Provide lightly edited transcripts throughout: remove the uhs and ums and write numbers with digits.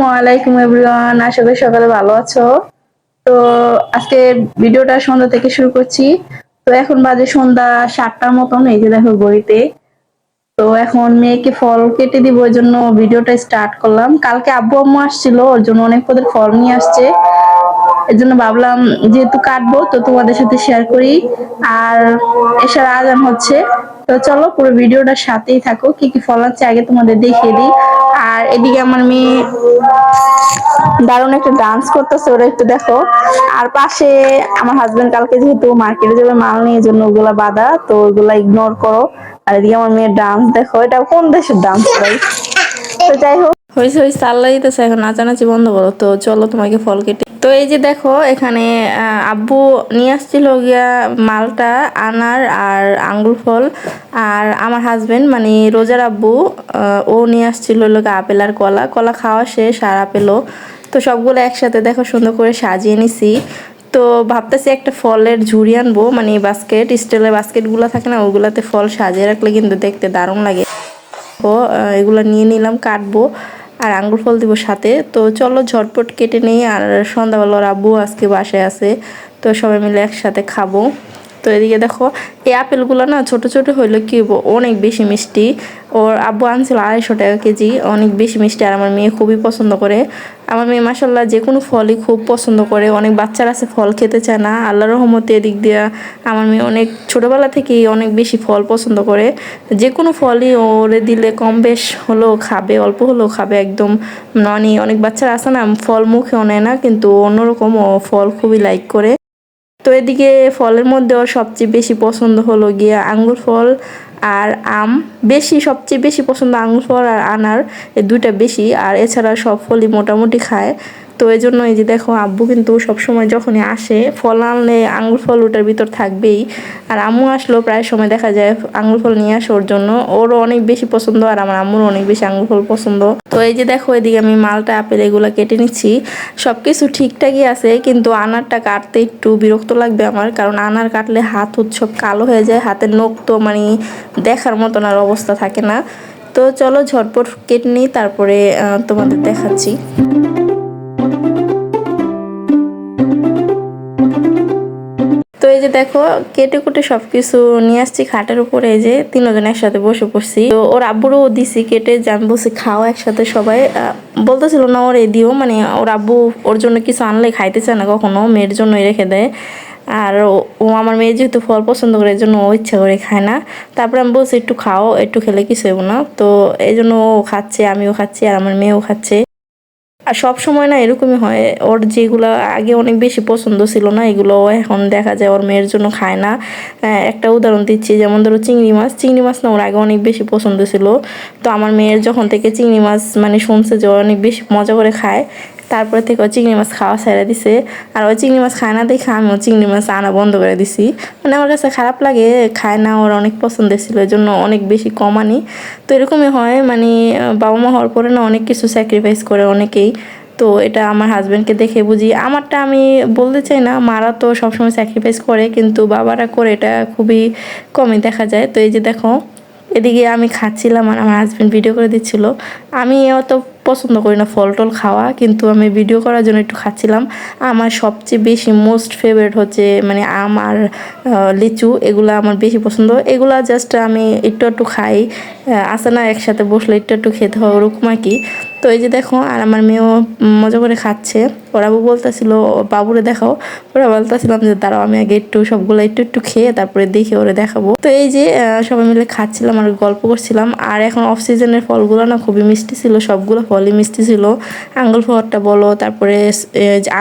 ওয়ালাইকুম এভরিওয়ান, আশা করি সকালে ভালো আছো। তো আজকে ভিডিওটা সন্ধ্যা থেকে শুরু করছি। তো এখন বাজে সন্ধ্যা 7টার মতন, এই যে দেখো ঘড়িতে। তো এখন মেয়েকে ফল কেটে দিব, ওই জন্য ভিডিওটা স্টার্ট করলাম। কালকে আব্বু আম্মু আসছিল, ওর জন্য অনেক পদের ফল নিয়ে আসছে। এর জন্য ভাবলাম যেহেতু কাটবো তো তোমাদের সাথে শেয়ার করি। আর এসার আজান হচ্ছে, তো চলো পুরো ভিডিওটার সাথেই থাকো। কি কি ফল আছে আগে তোমাদের দেখিয়ে দিই। আর এদিকে আমার মেয়ে দারুণ একটা ডান্স করতেছে, ওরা একটু দেখো। আর পাশে আমার হাজবেন্ড কালকে যেহেতু মার্কেটে যাবে মাল নিয়ে, জন্য ওগুলা বাধা, তো ওগুলা ইগনোর করো। আর এদিকে আমার মেয়ের ডান্স দেখো, এটা কোন দেশের ডান্স ভাই। তো যাই হোক, হয়েছে হয়েছে, আল্লাহ দিতেছে, এখন নাচানাচি বন্ধ করো। তো চলো তোমাকে ফল কেটে। তো এই যে দেখো এখানে আব্বু নিয়ে আসছিল গিয়া মালটা, আনার আর আঙ্গুর ফল। আর আমার হাজবেন্ড মানে রোজার আব্বু, ও নিয়ে আসছিল লোকে আপেল আর কলা। কলা খাওয়া শেষ আর আপেলও। তো সবগুলো একসাথে দেখো সুন্দর করে সাজিয়ে নিছি। তো ভাবতেছি একটা ফলের ঝুড়ি আনবো, মানে বাস্কেট, স্টিলের বাস্কেটগুলো থাকে না, ওগুলাতে ফল সাজিয়ে রাখলে কিন্তু দেখতে দারুণ লাগে। তো এগুলো নিয়ে নিলাম, কাটবো আর আঙ্গুর ফল দিব সাথে। তো চলো ঝটপট কেটে নেই। আর সন্ধ্যাবেলার আব্বু আজকে বাসায় আছে, তো সবাই মিলে একসাথে খাবো। তো এদিকে দেখো এই আপেলগুলো না ছোট ছোট হইলো কি অনেক বেশি মিষ্টি। ওর আব্বু আনছিল 250 টাকা কেজি, অনেক বেশি মিষ্টি। আর আমার মেয়ে খুবই পছন্দ করে। আমার মেয়ে মাসাল্লাহ যে কোনো ফলই খুব পছন্দ করে। অনেক বাচ্চারা আছে ফল খেতে চায় না, আল্লাহর রহমতে এদিক দিয়ে আমার মেয়ে অনেক ছোটোবেলা থেকেই অনেক বেশি ফল পছন্দ করে। যে কোনো ফলই ওরে দিলে কম বেশ হলেও খাবে, অল্প হলেও খাবে একদম। ননি অনেক বাচ্চারা আছে না ফল মুখেও নেয় না, কিন্তু অন্যরকম ও ফল খুবই লাইক করে। তো এদিকে ফলের মধ্যে ওর সবচেয়ে বেশি পছন্দ হলো গিয়ে আঙ্গুর ফল আর আম। সবচেয়ে বেশি পছন্দ আঙ্গুর ফল আর আনার, এই দুইটা বেশি। আর এছাড়া সব ফলই মোটামুটি খায়। তো এই জন্য এই যে দেখো আব্বু কিন্তু সবসময় যখনই আসে ফল আনলে আঙ্গুর ফল ওটার ভিতর থাকবেই। আর আম্মু আসলেও প্রায় সময় দেখা যায় আঙ্গুর ফল নিয়ে আসে ওর জন্য, ওরও অনেক বেশি পছন্দ আর আমার আম্মুরও অনেক বেশি আঙ্গুর ফল পছন্দ। তো এই যে দেখো এদিকে আমি মালটা আপেল এগুলো কেটে নিচ্ছি। সব কিছু ঠিকঠাকই আছে, কিন্তু আনারটা কাটতে একটু বিরক্ত লাগবে আমার, কারণ আনার কাটলে হাত সব কালো হয়ে যায়, হাতের নখ তো মানে দেখার মতন আর অবস্থা থাকে না। তো চলো ঝটপট কেটে নিই, তারপরে তোমাদের দেখাচ্ছি। তো এই যে দেখো কেটে কুটে সবকিছু নিয়ে আসছি খাটের উপরে, এই যে তিনজন একসাথে বসে পড়ছি। তো ওর আব্বুরও দিছি কেটে, যে আমি বলছি খাও একসাথে সবাই। বলতেছিল না ওর দিও, মানে ওর আব্বু ওর জন্য কিছু আনলে খাইতে চায় না কখনো, মেয়ের জন্যই রেখে দেয়। আর ও আমার মেয়ে যেহেতু ফল পছন্দ করে, এই জন্য ও ইচ্ছা করে খায় না। তারপরে আমি বলছি একটু খাও, একটু খেলে কিছু হইব না। তো এই জন্য ও খাচ্ছে, আমিও খাচ্ছি আর আমার মেয়েও খাচ্ছে। আর সব সময় না এরকমই হয়, ওর যেগুলো আগে অনেক বেশি পছন্দ ছিল না এগুলো এখন দেখা যায় ওর মেয়ের জন্য খায় না। একটা উদাহরণ দিচ্ছি, যেমন ধরো চিংড়ি মাছ না ওর আগে অনেক বেশি পছন্দ ছিল। তো আমার মেয়ের যখন থেকে চিংড়ি মাছ মানে শুনছে যে অনেক বেশি মজা করে খায়, তারপরে থেকে ও চিংড়ি মাছ খাওয়া ছেড়ে দিছে। আর ওই চিংড়ি মাছ খায় না দেখে আমিও চিংড়ি মাছ আনা বন্ধ করে দিছি। মানে আমার কাছে খারাপ লাগে, খায় না, ওর অনেক পছন্দের ছিল, এই জন্য অনেক বেশি কম আনি। তো এরকমই হয়, মানে বাবা মা হওয়ার পরে না অনেক কিছু স্যাক্রিফাইস করে অনেকেই। তো এটা আমার হাজব্যান্ডকে দেখে বুঝি। আমারটা আমি বলতে চাই না, মারা তো সবসময় স্যাক্রিফাইস করে, কিন্তু বাবারা করে এটা খুবই কমই দেখা যায়। তো এই যে দেখো এদিকে আমি খাচ্ছিলাম আর আমার হাজব্যান্ড ভিডিও করে দিচ্ছিল। আমি অত পছন্দ করি না ফল টল খাওয়া, কিন্তু আমি ভিডিও করার জন্য একটু খাচ্ছিলাম। আমার সবচেয়ে বেশি মোস্ট ফেভারিট হচ্ছে মানে আম আর লিচু, এগুলো আমার বেশি পছন্দ। এগুলা জাস্ট আমি একটু একটু খাই, আসে না একসাথে বসলে একটু একটু খেতে হয় ওরকম আর কি। তো এই যে দেখো আর আমার মেয়েও মজা করে খাচ্ছে। ওরা বলতেছিল বাবুরে দেখাও, ওরা বলতেছিলাম যে দাঁড়াও আমি আগে একটু সবগুলো একটু একটু খেয়ে তারপরে দেখে ওরে দেখাবো। তো এই যে সবাই মিলে খাচ্ছিলাম আর গল্প করছিলাম। আর এখন অফ সিজনের ফলগুলো না খুবই মিষ্টি ছিল, সবগুলো ফলই মিষ্টি ছিল। আঙ্গুর ফলটা বলো, তারপরে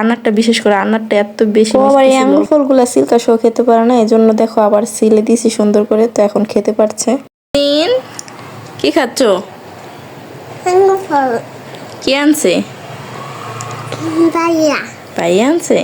আনারটা, বিশেষ করে আনারটা এত বেশি মিষ্টি ছিল। আঙ্গুর ফলগুলো সিল্কা শো খেতে পারে না, এই জন্য দেখো আবার সিলে দিয়েছি সুন্দর করে, তো এখন খেতে পারছে। কি খাচ্ছ? কি আনছে? পাইয়া আনছে।